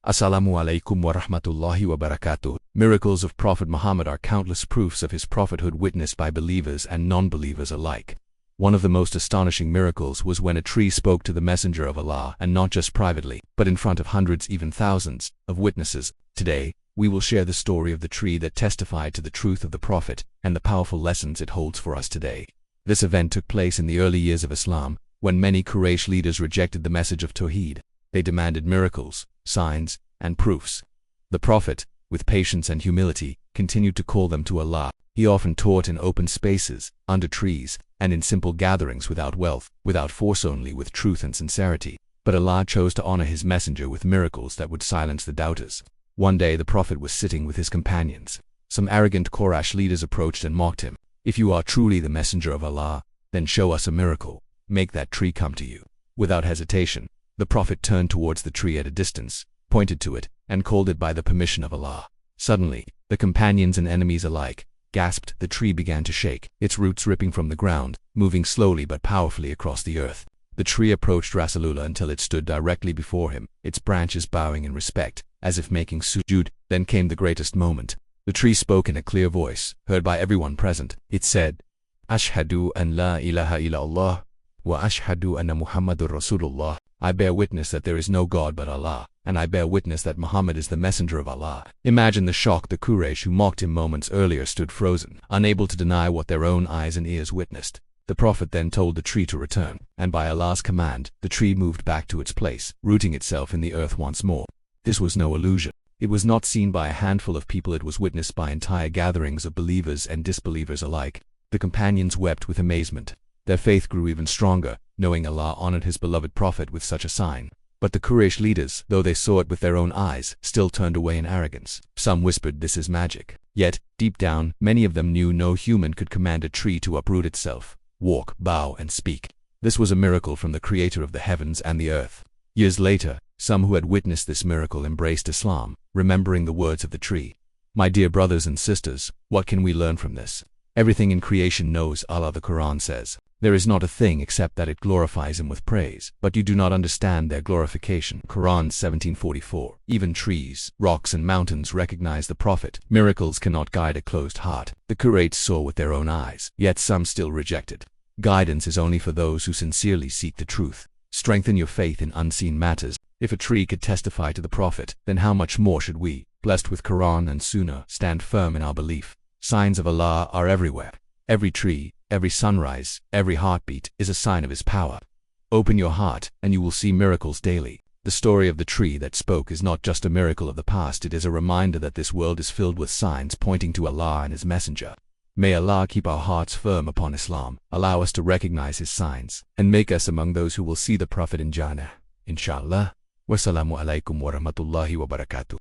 Assalamu alaikum wa rahmatullahi wa barakatuh. Miracles of Prophet Muhammad are countless proofs of his prophethood witnessed by believers and non-believers alike. One of the most astonishing miracles was when a tree spoke to the Messenger of Allah, and not just privately, but in front of hundreds, even thousands, of witnesses. Today, we will share the story of the tree that testified to the truth of the Prophet and the powerful lessons it holds for us today. This event took place in the early years of Islam, when many Quraysh leaders rejected the message of Tawheed. They demanded miracles, signs, and proofs. The Prophet, with patience and humility, continued to call them to Allah. He often taught in open spaces, under trees, and in simple gatherings without wealth, without force, only with truth and sincerity. But Allah chose to honor his messenger with miracles that would silence the doubters. One day the Prophet was sitting with his companions. Some arrogant Quraysh leaders approached and mocked him. "If you are truly the messenger of Allah, then show us a miracle. Make that tree come to you." Without hesitation, the Prophet turned towards the tree at a distance, pointed to it, and called it by the permission of Allah. Suddenly, the companions and enemies alike gasped. The tree began to shake, its roots ripping from the ground, moving slowly but powerfully across the earth. The tree approached Rasulullah until it stood directly before him, its branches bowing in respect, as if making sujood. Then came the greatest moment. The tree spoke in a clear voice, heard by everyone present. It said, "Ashhadu an la ilaha illallah, wa ashhadu anna Muhammadur Rasulullah." I bear witness that there is no God but Allah, and I bear witness that Muhammad is the messenger of Allah. Imagine the shock. The Quraysh who mocked him moments earlier stood frozen, unable to deny what their own eyes and ears witnessed. The Prophet then told the tree to return, and by Allah's command, the tree moved back to its place, rooting itself in the earth once more. This was no illusion. It was not seen by a handful of people, it was witnessed by entire gatherings of believers and disbelievers alike. The companions wept with amazement. Their faith grew even stronger, knowing Allah honored his beloved Prophet with such a sign. But the Quraysh leaders, though they saw it with their own eyes, still turned away in arrogance. Some whispered, "This is magic." Yet, deep down, many of them knew no human could command a tree to uproot itself, walk, bow, and speak. This was a miracle from the Creator of the heavens and the earth. Years later, some who had witnessed this miracle embraced Islam, remembering the words of the tree. My dear brothers and sisters, what can we learn from this? Everything in creation knows Allah. The Quran says, "There is not a thing except that it glorifies him with praise, but you do not understand their glorification." Quran 17:44. Even trees, rocks, and mountains recognize the Prophet. Miracles cannot guide a closed heart. The Quraysh saw with their own eyes, yet some still rejected. Guidance is only for those who sincerely seek the truth. Strengthen your faith in unseen matters. If a tree could testify to the Prophet, then how much more should we, blessed with Quran and Sunnah, stand firm in our belief? Signs of Allah are everywhere. Every tree, every sunrise, every heartbeat is a sign of his power. Open your heart, and you will see miracles daily. The story of the tree that spoke is not just a miracle of the past, it is a reminder that this world is filled with signs pointing to Allah and his messenger. May Allah keep our hearts firm upon Islam, allow us to recognize his signs, and make us among those who will see the Prophet in Jannah. Inshallah. Wassalamu alaikum wa rahmatullahi wa barakatuh.